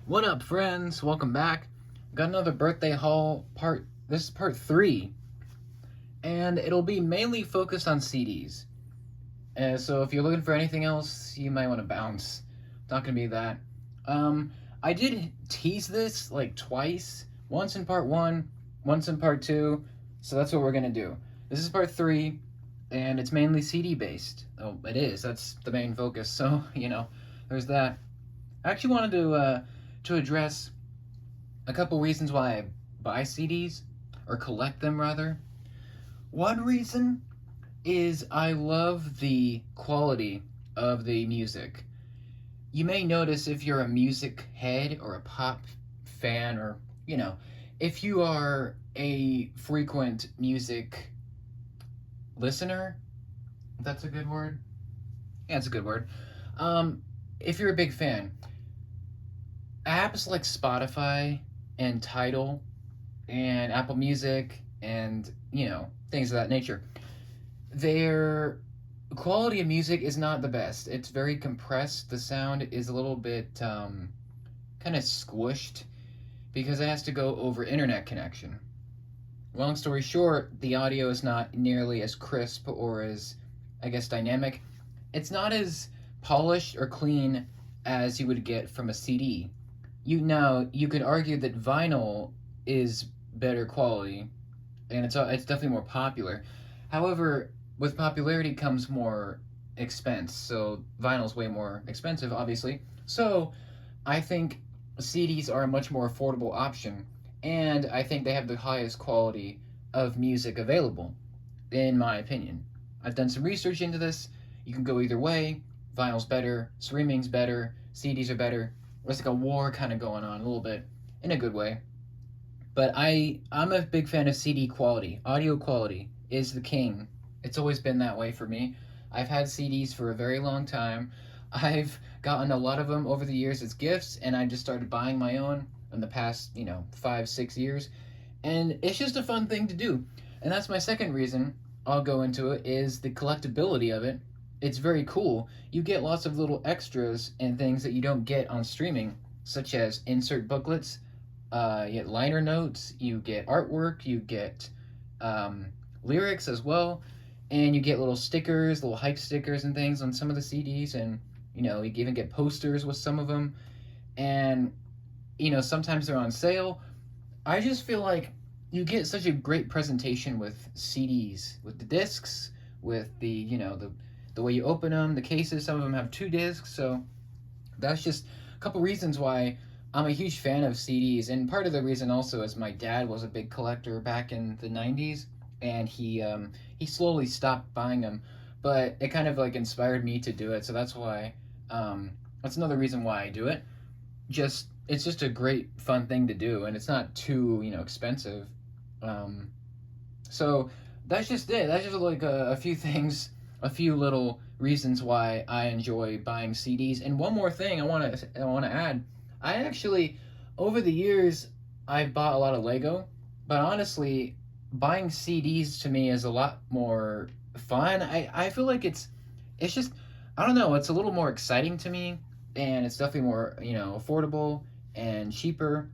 What up, friends? Welcome back. Got another birthday haul part. This is part 3, and it'll be mainly focused on CDs. So if you're looking for anything else, you might want to bounce. It's not gonna be that. Um, I did tease this like twice. Once in part 1, once in part 2. So that's what we're gonna do. This is part 3, and it's mainly CD based. Oh, it is. That's the main focus. So there's that. I actually wanted to address a couple reasons why I buy CDs, or collect them rather. One reason is I love the quality of the music. You may notice if you're a music head or a pop fan, or, if you are a frequent music listener, if that's a good word. Yeah, it's a good word. If you're a big fan, apps like Spotify and Tidal and Apple Music and, things of that nature, their quality of music is not the best. It's very compressed. The sound is a little bit kind of squished because it has to go over internet connection. Long story short, the audio is not nearly as crisp or as, I guess, dynamic. It's not as polished or clean as you would get from a CD. You could argue that vinyl is better quality, and it's definitely more popular. However, with popularity comes more expense. So vinyl's way more expensive, obviously. So I think CDs are a much more affordable option, and I think they have the highest quality of music available, in my opinion. I've done some research into this. You can go either way. Vinyl's better, streaming's better, CDs are better. There's like a war kind of going on a little bit, in a good way. But I'm a big fan of CD quality. Audio quality is the king. It's always been that way for me. I've had CDs for a very long time. I've gotten a lot of them over the years as gifts, and I just started buying my own in the past, 5, 6 years. And it's just a fun thing to do. And that's my second reason I'll go into it, is the collectability of it. It's very cool. You get lots of little extras and things that you don't get on streaming, such as insert booklets, you get liner notes, you get artwork, you get lyrics as well, and you get little stickers, little hype stickers and things on some of the CDs, and you even get posters with some of them, and sometimes they're on sale. I just feel like you get such a great presentation with CDs, with the discs, with the way you open them, the cases. Some of them have 2 discs, so that's just a couple reasons why I'm a huge fan of CDs. And part of the reason also is my dad was a big collector back in the '90s, and he slowly stopped buying them, but it kind of like inspired me to do it. So that's why that's another reason why I do it. It's just a great fun thing to do, and it's not too expensive. Um, so that's just it. That's just like a few things, a few little reasons why I enjoy buying CDs. And one more thing I want to add. I actually, over the years, I've bought a lot of Lego, but honestly, buying CDs to me is a lot more fun. I feel like it's just, I don't know, it's a little more exciting to me, and it's definitely more affordable and cheaper,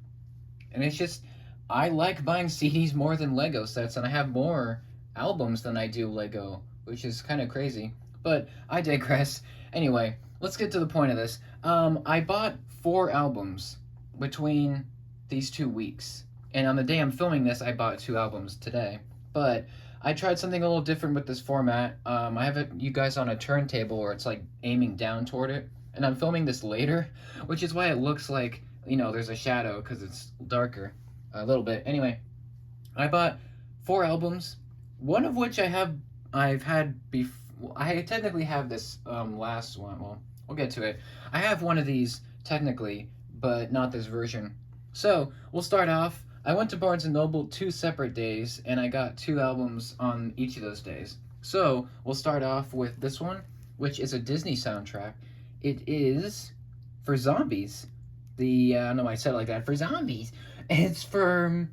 and it's just, I like buying CDs more than Lego sets, and I have more albums than I do Lego, which is kind of crazy. But I digress. Anyway, let's get to the point of this. I bought 4 albums between these 2 weeks, and on the day I'm filming this, I bought 2 albums today. But I tried something a little different with this format. I have you guys on a turntable where it's like aiming down toward it, and I'm filming this later, which is why it looks like there's a shadow because it's darker a little bit. Anyway, I bought 4 albums, one of which I've had before. I technically have this last one. Well, we'll get to it. I have one of these technically, but not this version. So we'll start off. I went to Barnes and Noble 2 separate days, and I got 2 albums on each of those days. So we'll start off with this one, which is a Disney soundtrack. It is for Zombies. I don't know why I said it like that. For Zombies. It's from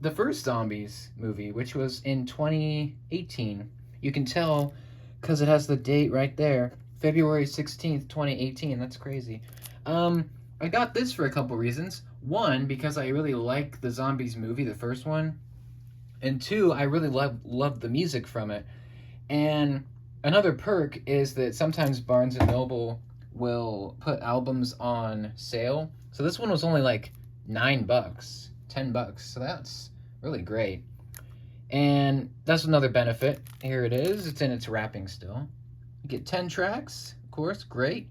the first Zombies movie, which was in 2018. You can tell because it has the date right there, February 16th, 2018. That's crazy. I got this for a couple reasons. One, because I really like the Zombies movie, the first one, and two, I really love the music from it. And another perk is that sometimes Barnes and Noble will put albums on sale. So this one was only like $9, $10. So that's really great. And that's another benefit. Here it is. It's in its wrapping still. You get 10 tracks, of course, great.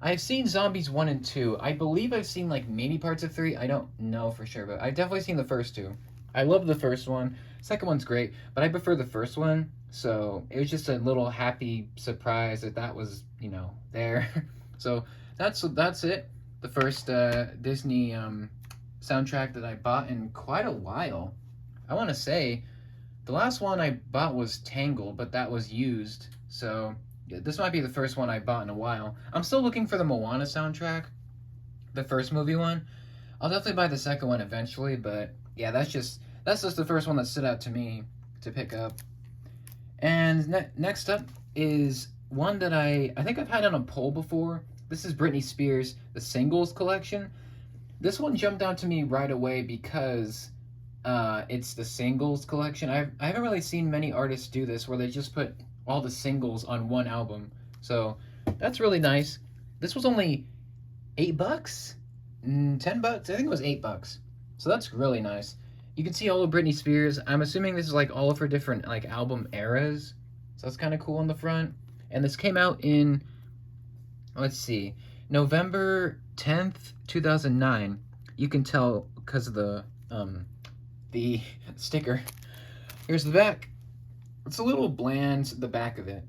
I've seen Zombies 1 and 2. I believe I've seen like maybe parts of 3. I don't know for sure, but I've definitely seen the first two. I love the first one. Second one's great, but I prefer the first one. So it was just a little happy surprise that was, there. So that's it. The first Disney soundtrack that I bought in quite a while. I want to say the last one I bought was Tangled, but that was used. So yeah, this might be the first one I bought in a while. I'm still looking for the Moana soundtrack, the first movie one. I'll definitely buy the second one eventually, but yeah, that's just the first one that stood out to me to pick up. And next up is one that I think I've had on a poll before. This is Britney Spears, the Singles Collection. This one jumped out to me right away because it's the Singles Collection. I haven't really seen many artists do this where they just put all the singles on one album. So that's really nice. This was only $8? $10? I think it was $8. So that's really nice. You can see all of Britney Spears. I'm assuming this is like all of her different like album eras. So that's kind of cool on the front. And this came out in, let's see, November 10th, 2009. You can tell because of the sticker. Here's the back. It's a little bland, the back of it.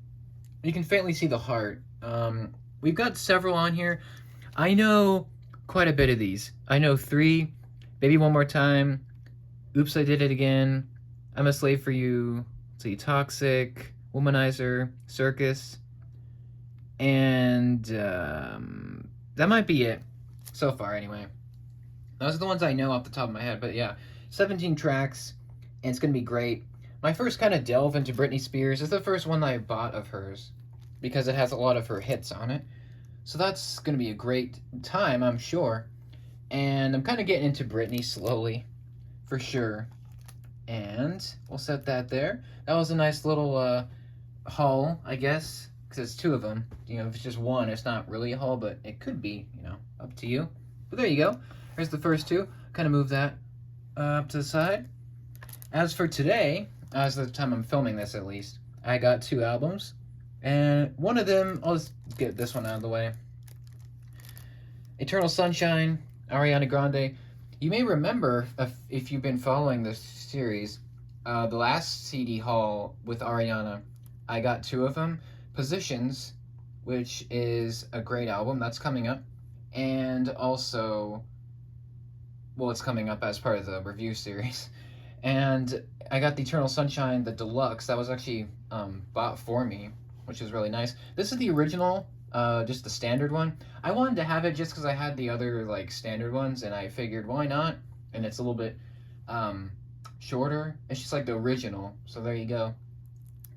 You can faintly see the heart. We've got several on here. I know quite a bit of these. I know 3, Baby One More Time, Oops, I Did It Again, I'm a Slave for You, let's see, Toxic, Womanizer, Circus, and that might be it so far anyway. Those are the ones I know off the top of my head, but yeah, 17 tracks, and it's going to be great. My first kind of delve into Britney Spears is the first one that I bought of hers because it has a lot of her hits on it. So that's going to be a great time, I'm sure. And I'm kind of getting into Britney slowly, for sure. And we'll set that there. That was a nice little haul, I guess, because it's 2 of them. If it's just one, it's not really a haul, but it could be, up to you. But there you go. There's the first 2. Kind of move that up to the side. As for today, as of the time I'm filming this at least, I got 2 albums, and one of them, I'll just get this one out of the way. Eternal Sunshine, Ariana Grande. You may remember, if you've been following this series, the last CD haul with Ariana, I got 2 of them. Positions, which is a great album, that's coming up, and also, well, it's coming up as part of the review series. And I got the Eternal Sunshine, the deluxe. That was actually bought for me, which is really nice. This is the original, just the standard one. I wanted to have it just because I had the other like standard ones, and I figured why not? And it's a little bit shorter. It's just like the original. So there you go.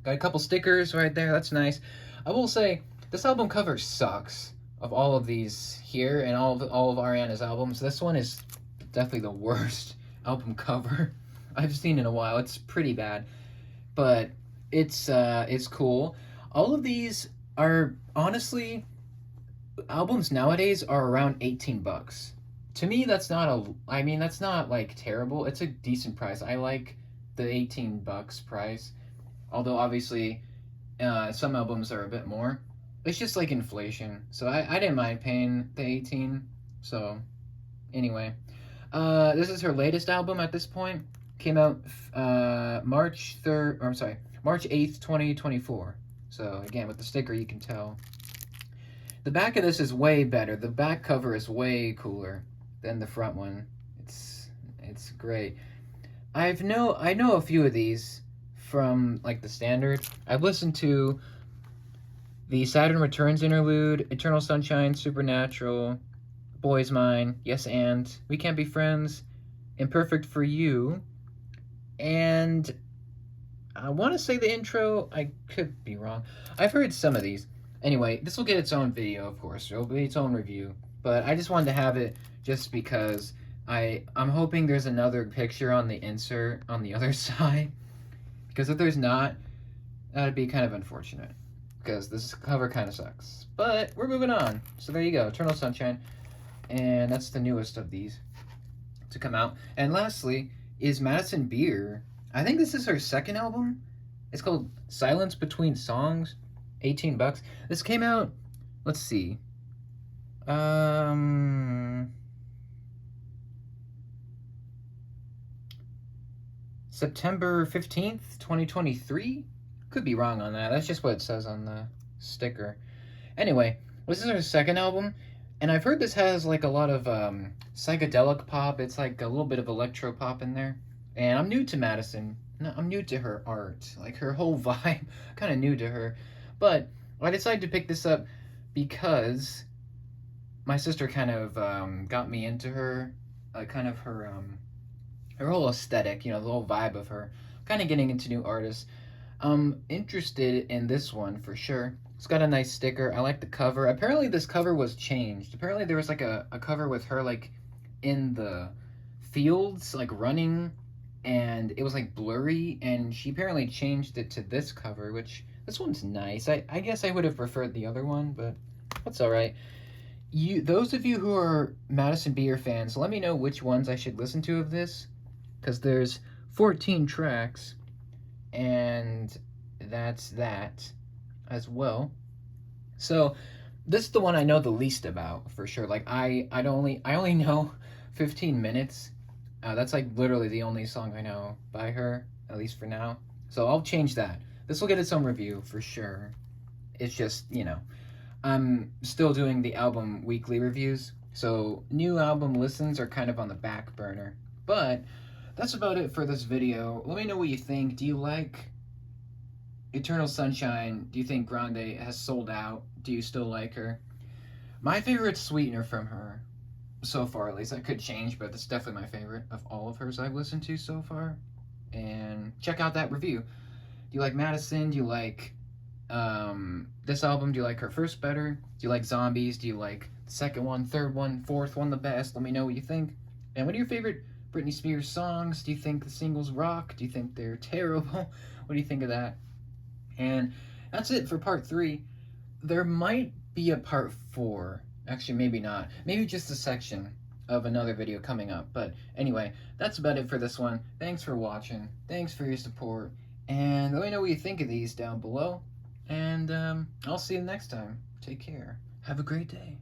Got a couple stickers right there. That's nice. I will say this album cover sucks. Of all of these here and all of Ariana's albums, this one is definitely the worst album cover I've seen in a while. It's pretty bad, but it's cool. All of these are honestly, albums nowadays are around $18. To me, that's not that's not like terrible. It's a decent price. I like the $18 price, although obviously some albums are a bit more. It's just like inflation, so I didn't mind paying the 18. So anyway, this is her latest album at this point. Came out March 8th, 2024. So again, with the sticker, you can tell. The back of this is way better. The back cover is way cooler than the front one. It's great. I know a few of these from like the standard. I've listened to the Saturn Returns interlude, Eternal Sunshine, Supernatural, Boy's Mine, Yes and, We Can't Be Friends, Imperfect for You, and I want to say the intro. I could be wrong. I've heard some of these. Anyway, this will get its own video, of course. It'll be its own review. but I just wanted to have it just because I'm hoping there's another picture on the insert on the other side, because if there's not, that'd be kind of unfortunate, because this cover kind of sucks. But we're moving on. So there you go, Eternal Sunshine, and that's the newest of these to come out. And lastly is Madison Beer. I think this is her second album. It's called Silence Between Songs. $18. This came out, let's see, September 15th, 2023. Could be wrong on that. That's just what it says on the sticker. Anyway, this is her second album, and I've heard this has like a lot of psychedelic pop. It's like a little bit of electro pop in there. And I'm new to Madison. No, I'm new to her art, like her whole vibe. Kind of new to her, but I decided to pick this up because my sister kind of got me into her, kind of her whole aesthetic. You know, the whole vibe of her. Kind of getting into new artists. I'm interested in this one for sure. It's got a nice sticker. I like the cover. Apparently this cover was changed. Apparently there was like a cover with her like in the fields, like running, and it was like blurry, and she apparently changed it to this cover, which this one's nice. I guess I would have preferred the other one, but that's alright. Those of you who are Madison Beer fans, let me know which ones I should listen to of this, because there's 14 tracks, and that's that as well. So this is the one I know the least about for sure. Like I only know 15 minutes. That's like literally the only song I know by her, at least for now. So I'll change that. This will get its own review for sure. It's just, you know, I'm still doing the album weekly reviews, so new album listens are kind of on the back burner. But that's about it for this video. Let me know what you think. Do you like Eternal Sunshine? Do you think Grande has sold out? Do you still like her? My favorite Sweetener from her, so far at least. That could change, but that's definitely my favorite of all of hers I've listened to so far. And check out that review. Do you like Madison? Do you like this album? Do you like her first better? Do you like Zombies? Do you like the second one, third one, fourth one the best? Let me know what you think. And what are your favorite Britney Spears songs? Do you think the singles rock? Do you think they're terrible? What do you think of that? And that's it for part 3. There might be a part 4. Actually, maybe not. Maybe just a section of another video coming up. But anyway, that's about it for this one. Thanks for watching. Thanks for your support. And let me know what you think of these down below. And I'll see you next time. Take care. Have a great day.